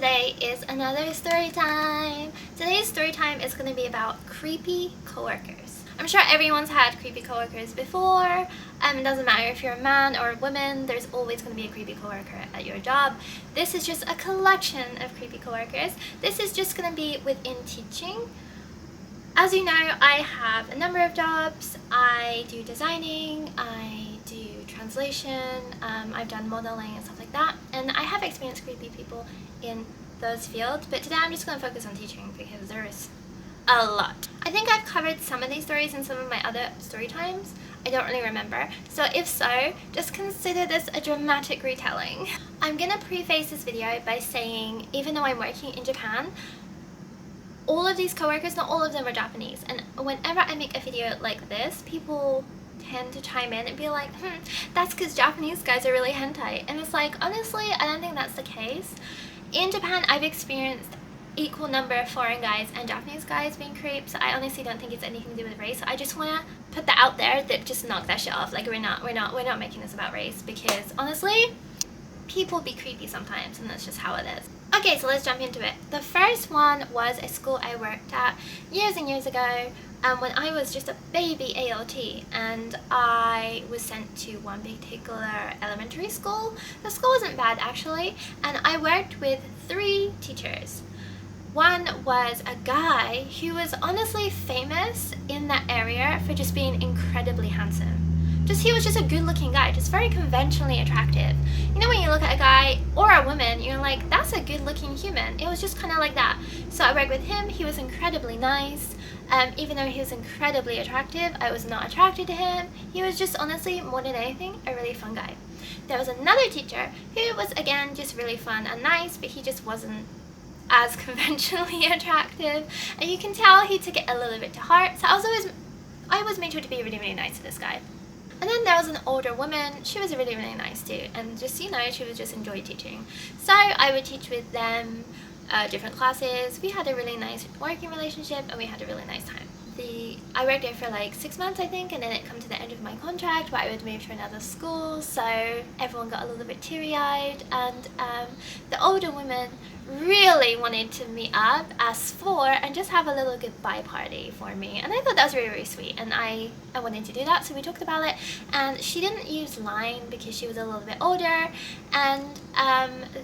today is another story time. Today's story time is going to be about creepy coworkers. I'm sure everyone's had creepy coworkers before. It doesn't matter if you're a man or a woman, there's always going to be a creepy coworker at your job. This is just a collection of creepy coworkers. This is just going to be within teaching. As you know, I have a number of jobs. I do designing, I do translation, I've done modeling and stuff like that, and I have experienced creepy people in those fields, but today I'm just going to focus on teaching because there is a lot. I think I've covered some of these stories in some of my other story times. I don't really remember, so if so, just consider this a dramatic retelling. I'm gonna preface this video by saying, even though I'm working in Japan, all of these coworkers, not all of them are Japanese, and whenever I make a video like this, people tend to chime in and be like, that's because Japanese guys are really hentai. And it's like, honestly, I don't think that's the case. In Japan, I've experienced equal number of foreign guys and Japanese guys being creeps. I honestly don't think it's anything to do with race. So I just want to put that out there, that just knock that shit off. Like, we're not making this about race, because honestly, people be creepy sometimes, and that's just how it is. Okay, so let's jump into it. The first one was a school I worked at years and years ago, when I was just a baby ALT, and I was sent to one particular elementary school. The school wasn't bad actually, and I worked with 3 teachers. One was a guy who was honestly famous in that area for just being incredibly handsome. He was just a good looking guy, just very conventionally attractive. You know, when you look at a guy or a woman, you're like, that's a good looking human. It was just kind of like that. So I worked with him. He was incredibly nice. Even though he was incredibly attractive, I was not attracted to him. He was just, honestly, more than anything, a really fun guy. There was another teacher who was, again, just really fun and nice, but he just wasn't as conventionally attractive, and you can tell he took it a little bit to heart. So I always made sure to be really, really nice to this guy. And then there was an older woman. She was really, really nice too, and just, you know, she would just enjoy teaching. So I would teach with them different classes. We had a really nice working relationship, and we had a really nice time. I worked there for like 6 months, I think, and then it come to the end of my contract where I would move to another school, so everyone got a little bit teary-eyed, and the older woman really wanted to meet up as 4 and just have a little goodbye party for me, and I thought that was really, really sweet, and I wanted to do that, so we talked about it. And she didn't use line because she was a little bit older, and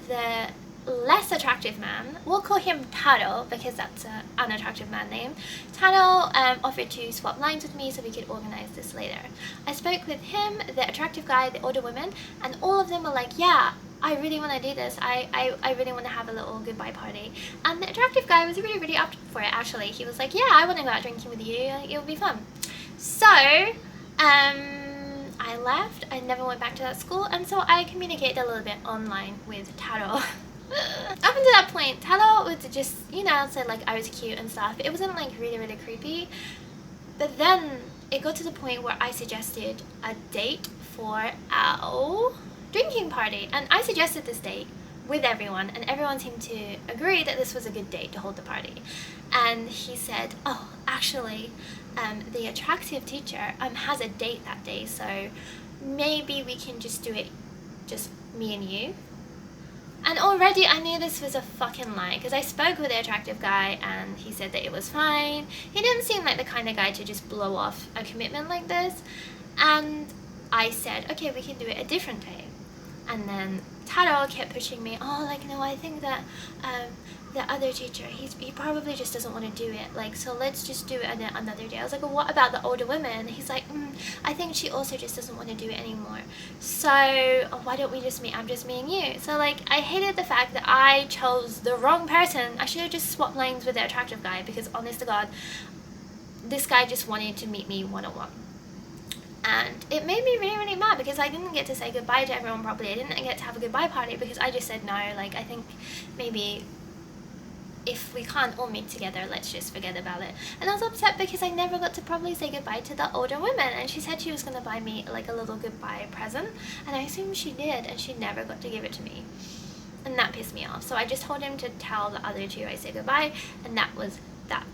the less attractive man, we'll call him Taro because that's an unattractive man name. Taro offered to swap lines with me so we could organize this later. I spoke with him, the attractive guy, the older woman, and all of them were like, yeah, I really want to do this. I really want to have a little goodbye party. And the attractive guy was really, really up for it actually. He was like, yeah, I want to go out drinking with you. It would be fun. So, I left. I never went back to that school, and so I communicated a little bit online with Taro. Up until that point, Taro would just, you know, say like I was cute and stuff. It wasn't like really, really creepy. But then it got to the point where I suggested a date for our drinking party, and I suggested this date with everyone, and everyone seemed to agree that this was a good date to hold the party. And he said, oh, actually, the attractive teacher has a date that day, so maybe we can just do it, just me and you. And already I knew this was a fucking lie, because I spoke with the attractive guy and he said that it was fine. He didn't seem like the kind of guy to just blow off a commitment like this. And I said, okay, we can do it a different day. And then Taro kept pushing me, oh, like, no, I think that the other teacher, he probably just doesn't want to do it, like, so let's just do it another day. I was like, well, what about the older woman? He's like, I think she also just doesn't want to do it anymore, so why don't we just meet? I'm just me and you. So like, I hated the fact that I chose the wrong person. I should have just swapped lanes with the attractive guy, because honest to God, this guy just wanted to meet me one-on-one. And it made me really, really mad, because I didn't get to say goodbye to everyone properly. I didn't get to have a goodbye party because I just said no. Like, I think maybe if we can't all meet together, let's just forget about it. And I was upset because I never got to probably say goodbye to the older woman, and she said she was going to buy me like a little goodbye present, and I assumed she did, and she never got to give it to me. And that pissed me off. So I just told him to tell the other 2 I said goodbye, and that was that.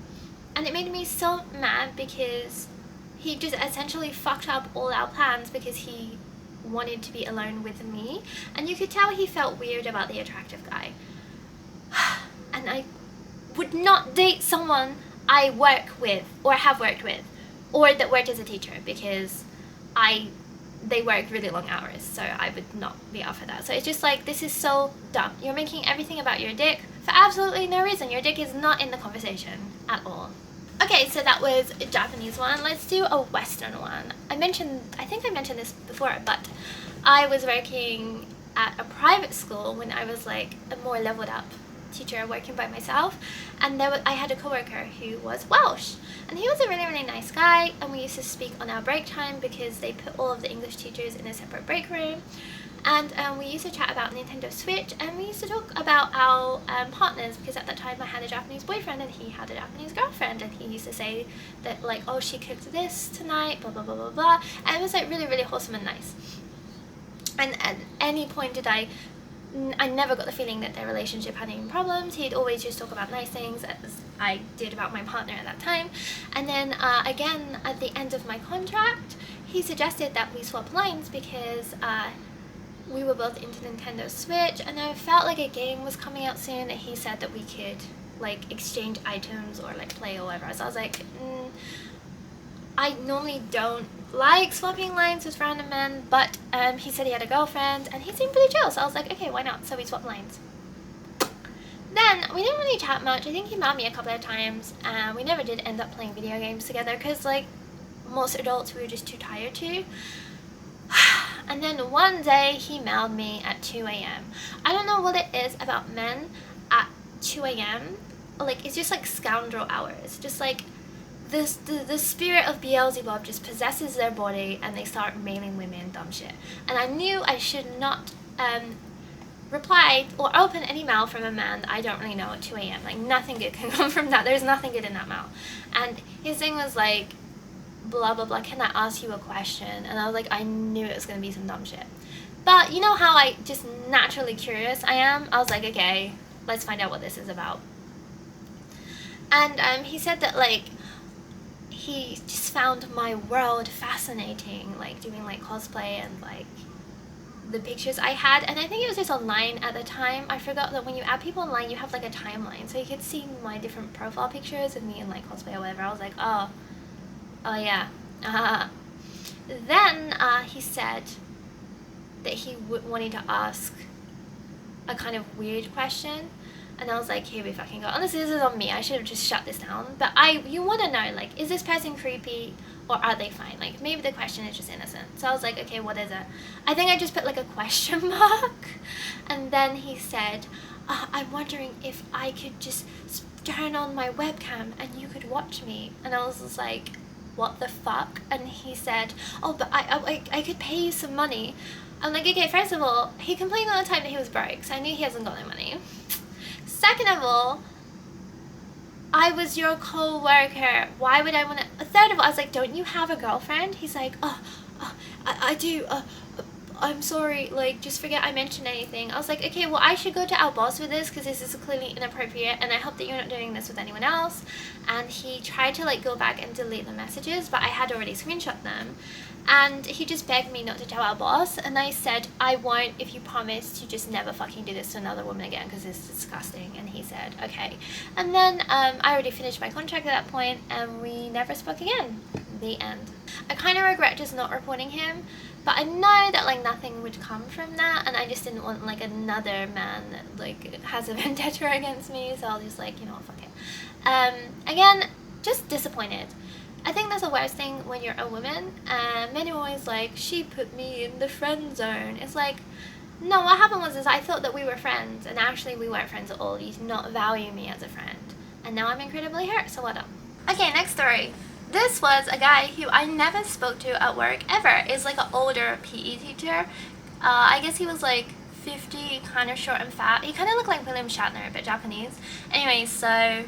And it made me so mad because he just essentially fucked up all our plans because he wanted to be alone with me, and you could tell he felt weird about the attractive guy. and I would not date someone I work with or have worked with or that worked as a teacher, because they work really long hours, so I would not be up for that. So it's just like, this is so dumb. You're making everything about your dick for absolutely no reason. Your dick is not in the conversation at all. Okay, so that was a Japanese one. Let's do a Western one. I think I mentioned this before, but I was working at a private school when I was like a more leveled up teacher working by myself, and I had a coworker who was Welsh, and he was a really, really nice guy, and we used to speak on our break time because they put all of the English teachers in a separate break room, and we used to chat about Nintendo Switch, and we used to talk about our partners, because at that time I had a Japanese boyfriend and he had a Japanese girlfriend, and he used to say that like, oh, she cooked this tonight, blah blah blah blah blah, and it was like really, really wholesome and nice. And at any point did I never got the feeling that their relationship had any problems. He'd always just talk about nice things, as I did about my partner at that time. And then again, at the end of my contract, he suggested that we swap lines, because we were both into Nintendo Switch, and I felt like a game was coming out soon, and he said that we could like exchange items or like play or whatever. So I was like, I normally don't like swapping lines with random men, but he said he had a girlfriend and he seemed pretty chill, so I was like, okay, why not? So we swapped lines. Then we didn't really chat much. I think he mailed me a couple of times, and we never did end up playing video games together, because like most adults, we were just too tired to. And then one day he mailed me at 2 a.m. I don't know what it is about men at 2 a.m. Like, it's just like scoundrel hours. Just like the spirit of Beelzebub just possesses their body, and they start mailing women dumb shit. And I knew I should not reply or open any mail from a man that I don't really know at 2 a.m. Like, nothing good can come from that. There's nothing good in that mail. And his thing was like, blah blah blah, can I ask you a question? And I was like, I knew it was going to be some dumb shit. But you know how I just naturally curious I am? I was like, okay, let's find out what this is about. And he said that like, he just found my world fascinating, like doing like cosplay and like the pictures I had. And I think it was just online at the time. I forgot that when you add people online, you have like a timeline, so you could see my different profile pictures of me in like cosplay or whatever. I was like, oh yeah. Then he said that he wanted to ask a kind of weird question, and I was like, here we fucking go. Honestly, this is on me. I should have just shut this down. But you want to know, like, is this person creepy or are they fine? Like, maybe the question is just innocent. So I was like, okay, what is it? I think I just put like a question mark. And then he said, I'm wondering if I could just turn on my webcam and you could watch me. And I was just like, what the fuck? And he said, oh, but I could pay you some money. I'm like, okay, first of all, he complained all the time that he was broke, so I knew he hasn't got no money. Second of all, I was your co-worker. Why would I want to? Third of all, I was like, don't you have a girlfriend? He's like, I do. I'm sorry, like, just forget I mentioned anything. I was like, okay, well, I should go to our boss with this, because this is clearly inappropriate, and I hope that you're not doing this with anyone else. And he tried to like go back and delete the messages, but I had already screenshot them. And he just begged me not to tell our boss, and I said, I won't if you promise to just never fucking do this to another woman again, because it's disgusting. And he said, okay. And then I already finished my contract at that point, and we never spoke again. The end. I kind of regret just not reporting him, but I know that like nothing would come from that, and I just didn't want like another man that like has a vendetta against me, so I'll just like, you know, fuck it. Again, just disappointed. I think that's the worst thing when you're a woman. Men are always like, she put me in the friend zone. It's like, no, what happened was I thought that we were friends, and actually we weren't friends at all. You did not value me as a friend. And now I'm incredibly hurt, so what up? Okay, next story. This was a guy who I never spoke to at work ever. It's like an older PE teacher. I guess he was like 50, kind of short and fat. He kind of looked like William Shatner, but Japanese. Anyway, so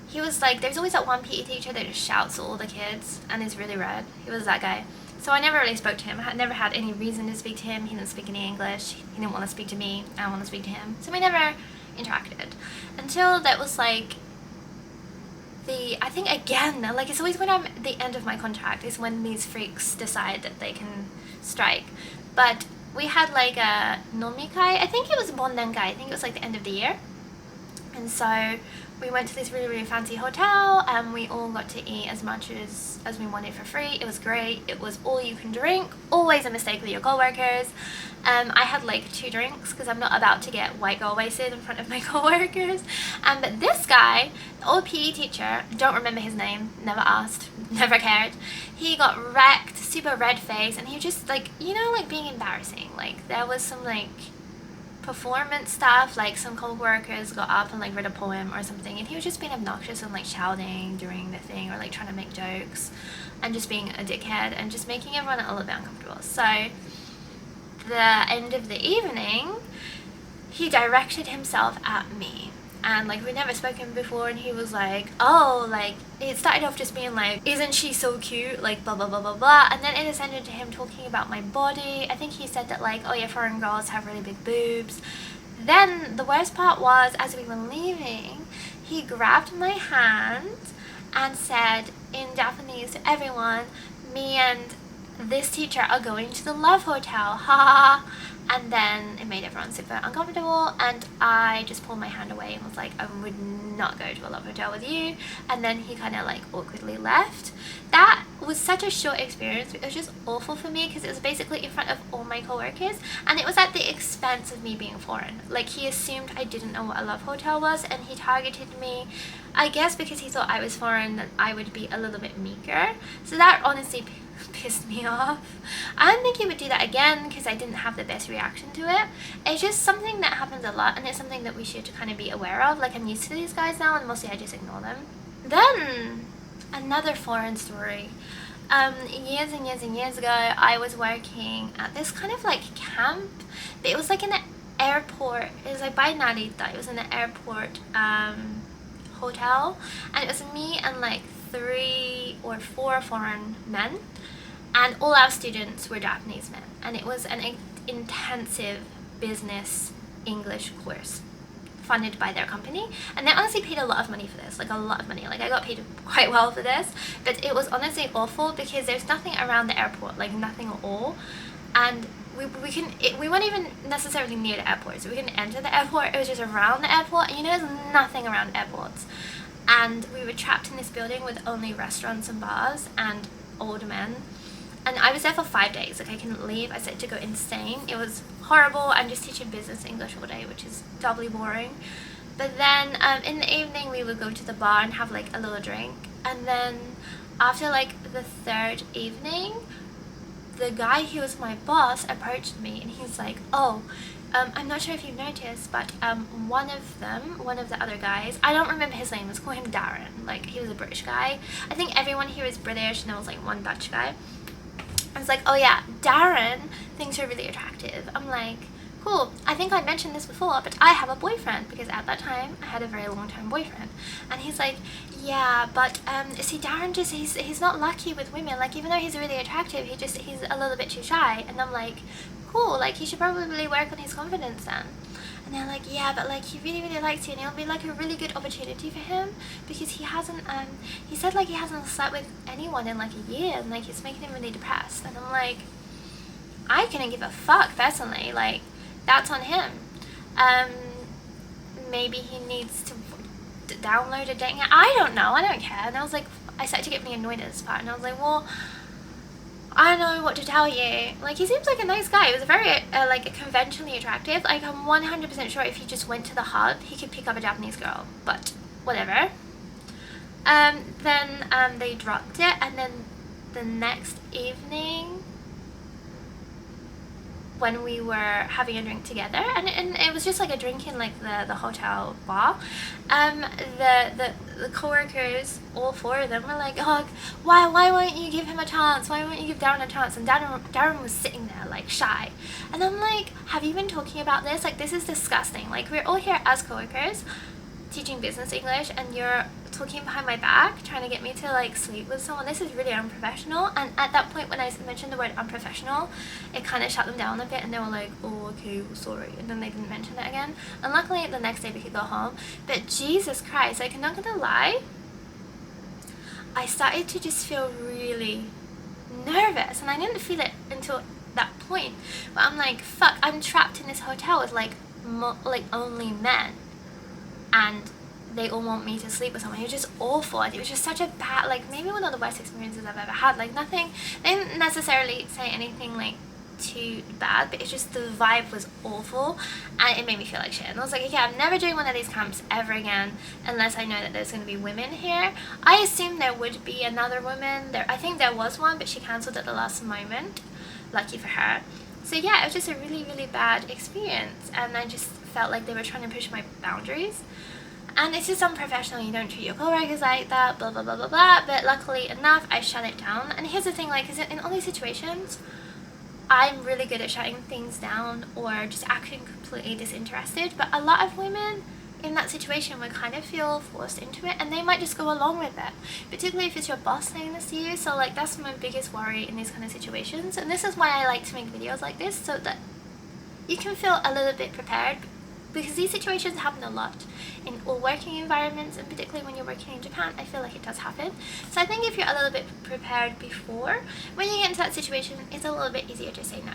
he was like, there's always that one PE teacher that just shouts at all the kids and is really rude. He was that guy. So I never really spoke to him. I never had any reason to speak to him. He didn't speak any English. He didn't want to speak to me. I didn't want to speak to him. So we never interacted. Until that was like I think again, like it's always when I'm at the end of my contract is when these freaks decide that they can strike. But we had like a nomikai. I think it was Bondankai. I think it was like the end of the year. And so we went to this really, really fancy hotel, and we all got to eat as much as we wanted for free. It was great. It was all you can drink. Always a mistake with your co-workers. I had like 2 drinks because I'm not about to get white girl wasted in front of my co-workers. But this guy, the old PE teacher, don't remember his name, never asked, never cared. He got wrecked, super red face, and he was just like, you know, like being embarrassing. Like there was some like performance stuff, like some co-workers got up and like read a poem or something, and he was just being obnoxious and like shouting during the thing, or like trying to make jokes and just being a dickhead and just making everyone a little bit uncomfortable. So the end of the evening, he directed himself at me, and like we'd never spoken before, and he was like, oh, like it started off just being like, isn't she so cute, like blah blah blah blah blah, and then it ascended to him talking about my body. I think he said that like, oh yeah, foreign girls have really big boobs. Then the worst part was, as we were leaving, he grabbed my hand and said in Japanese to everyone, me and this teacher are going to the Love Hotel, ha. And then it made everyone super uncomfortable, and I just pulled my hand away and was like, I would not go to a Love Hotel with you. And then he kind of like awkwardly left. That was such a short experience. It was just awful for me because it was basically in front of all my co-workers, and it was at the expense of me being foreign. Like he assumed I didn't know what a Love Hotel was, and he targeted me, I guess because he thought I was foreign, that I would be a little bit meeker. So that honestly pissed me off. I don't think he would do that again because I didn't have the best reaction to it. It's just something that happens a lot, and it's something that we should kind of be aware of. Like I'm used to these guys now, and mostly I just ignore them. Then another foreign story. Years and years and years ago, I was working at this kind of like camp, but it was like in an airport. It was like by Narita. It was in an airport hotel, and it was me and like 3 or 4 foreign men, and all our students were Japanese men, and it was an intensive business English course funded by their company, and they honestly paid a lot of money for this, like a lot of money. Like I got paid quite well for this, but it was honestly awful because there's nothing around the airport, like nothing at all, and we weren't even necessarily near the airport, so we couldn't enter the airport. It was just around the airport, and you know there's nothing around airports. And we were trapped in this building with only restaurants and bars and old men. And I was there for 5 days. Like I couldn't leave. I started to go insane. It was horrible. I'm just teaching business English all day, which is doubly boring. But then in the evening we would go to the bar and have like a little drink. And then after like the 3rd evening, the guy who was my boss approached me, and he's like, oh, I'm not sure if you've noticed, but one of the other guys, I don't remember his name, let's call him Darren. Like he was a British guy. I think everyone here is British, and there was like one Dutch guy. I was like, oh yeah, Darren thinks you're really attractive. I'm like, cool, I think I mentioned this before, but I have a boyfriend, because at that time I had a very long-term boyfriend. And he's like, yeah, but see, Darren just, he's not lucky with women. Like even though he's really attractive, he's a little bit too shy. And I'm like, cool, like he should probably work on his confidence then. And they're like, yeah, but like he really, really likes you, and it'll be like a really good opportunity for him, because he hasn't he said like he hasn't slept with anyone in like a year, and like it's making him really depressed. And I'm like, I couldn't give a fuck personally, like that's on him. Maybe he needs to download a dating app, I don't know, I don't care. And I was like, I started to get really annoyed at this part, and I was like, well, I don't know what to tell you. Like he seems like a nice guy. He was very like conventionally attractive. Like I'm 100% sure if he just went to the hub, he could pick up a Japanese girl. But whatever. Then they dropped it, and then the next evening, when we were having a drink together, and it was just like a drink in like the hotel bar, the co-workers, all 4 of them, were like, oh, why won't you give him a chance? Why won't you give Darren a chance? And Darren was sitting there like shy. And I'm like, have you been talking about this? Like this is disgusting. Like we're all here as co-workers teaching business English, and you're talking behind my back trying to get me to like sleep with someone. This is really unprofessional. And at that point, when I mentioned the word unprofessional, it kind of shut them down a bit, and they were like, oh okay, well, sorry, and then they didn't mention it again. And luckily the next day we could go home. But Jesus Christ, like I'm not gonna lie, I started to just feel really nervous, and I didn't feel it until that point, but I'm like, fuck, I'm trapped in this hotel with like only men. and they all want me to sleep with someone. It was just awful. It was just such a bad, like, maybe one of the worst experiences I've ever had. Like, nothing, they didn't necessarily say anything like too bad, but it's just the vibe was awful and it made me feel like shit. And I was like, okay, I'm never doing one of these camps ever again unless I know that there's going to be women here. I assumed there would be another woman there. I think there was one, but she cancelled at the last moment, lucky for her. So yeah, it was just a really, really bad experience, and I just felt like they were trying to push my boundaries. And it's just unprofessional. You don't treat your coworkers like that, blah blah blah blah blah. But luckily enough, I shut it down. And here's the thing, like, is in all these situations, I'm really good at shutting things down or just acting completely disinterested, but a lot of women in that situation would kind of feel forced into it, and they might just go along with it, particularly if it's your boss saying this to you. So like, that's my biggest worry in these kind of situations, and this is why I like to make videos like this, so that you can feel a little bit prepared, because these situations happen a lot in all working environments, and particularly when you're working in Japan, I feel like it does happen. So I think if you're a little bit prepared before, when you get into that situation, it's a little bit easier to say no.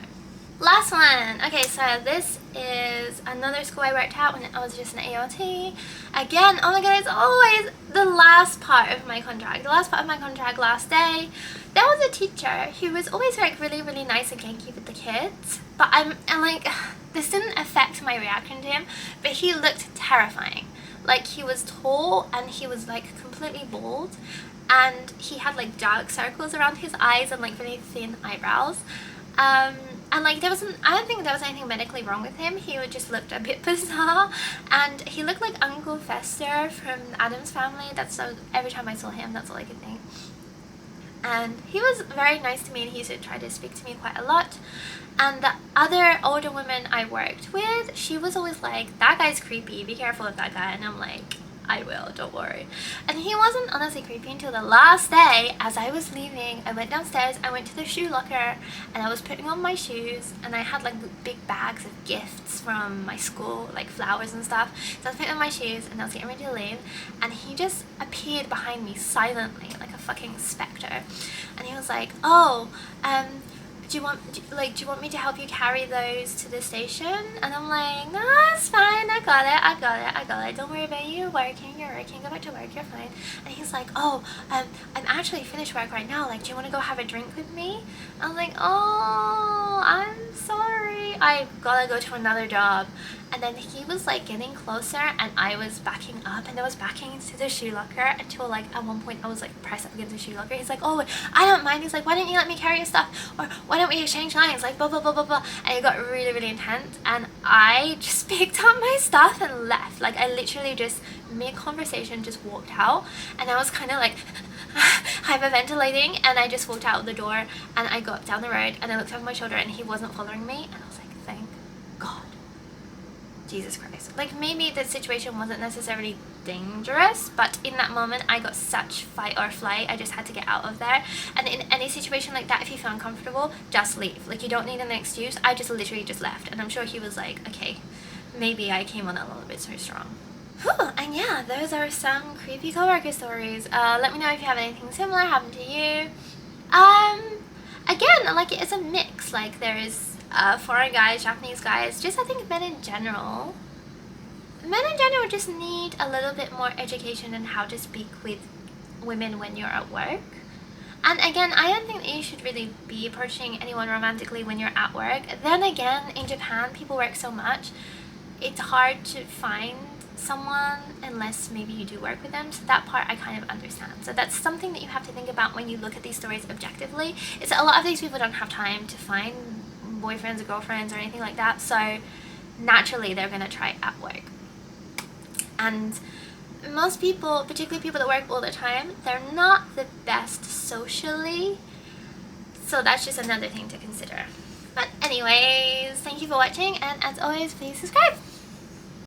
Last one. Okay, so this is another school I worked at when I was just an AOT. Again, oh my god, it's always the last part of my contract. The last part of my contract, last day, there was a teacher who was always like really, really nice and ganky with the kids. But and like, this didn't affect my reaction to him, but he looked terrifying. Like, he was tall and he was like completely bald, and he had like dark circles around his eyes and like really thin eyebrows. And like, I don't think there was anything medically wrong with him. He just looked a bit bizarre, and he looked like Uncle Fester from Addams Family. Every time I saw him, that's all I could think. And he was very nice to me, and he used to try to speak to me quite a lot. And the other older woman I worked with, she was always like, that guy's creepy, be careful of that guy. And I'm like, I will, don't worry. And he wasn't honestly creepy until the last day. As I was leaving, I went downstairs, I went to the shoe locker, and I was putting on my shoes, and I had like big bags of gifts from my school, like flowers and stuff. So I was putting on my shoes, and I was getting ready to leave, and he just appeared behind me silently, like a fucking specter. And he was like, oh, do you want me to help you carry those to the station? And I'm like, no, it's fine, I got it, don't worry about you, you're working, go back to work, you're fine. And he's like, oh, I'm actually finished work right now, like, do you want to go have a drink with me? I was like, oh, I'm sorry, I gotta go to another job. And then he was like getting closer, and I was backing up, and I was backing into the shoe locker until like at one point I was like pressed up against the shoe locker. He's like, oh, I don't mind. He's like, why don't you let me carry your stuff? Or why don't we exchange lines? Like, blah, blah, blah, blah, blah. And it got really, really intense. And I just picked up my stuff and left. Like, I literally just, mid-conversation, just walked out. And I was kind of like hyperventilating. And I just walked out of the door, and I got down the road, and I looked over my shoulder, and he wasn't following me. And I was like, thank God. Jesus Christ. Like, maybe the situation wasn't necessarily dangerous, but in that moment I got such fight or flight, I just had to get out of there. And in any situation like that, if you feel uncomfortable, just leave. Like, you don't need an excuse. I just literally just left, and I'm sure he was like, okay, maybe I came on a little bit so strong. Whew, and yeah, those are some creepy coworker stories. Let me know if you have anything similar happen to you. Again, like, it's a mix. Like, there is foreign guys, Japanese guys, just I think men in general just need a little bit more education on how to speak with women when you're at work. And again, I don't think that you should really be approaching anyone romantically when you're at work. Then again, in Japan, people work so much, it's hard to find someone unless maybe you do work with them. So that part I kind of understand. So that's something that you have to think about when you look at these stories objectively, is that a lot of these people don't have time to find boyfriends or girlfriends or anything like that, so naturally they're gonna try at work. And most people, particularly people that work all the time, they're not the best socially, so that's just another thing to consider. But anyways, thank you for watching, and as always, please subscribe.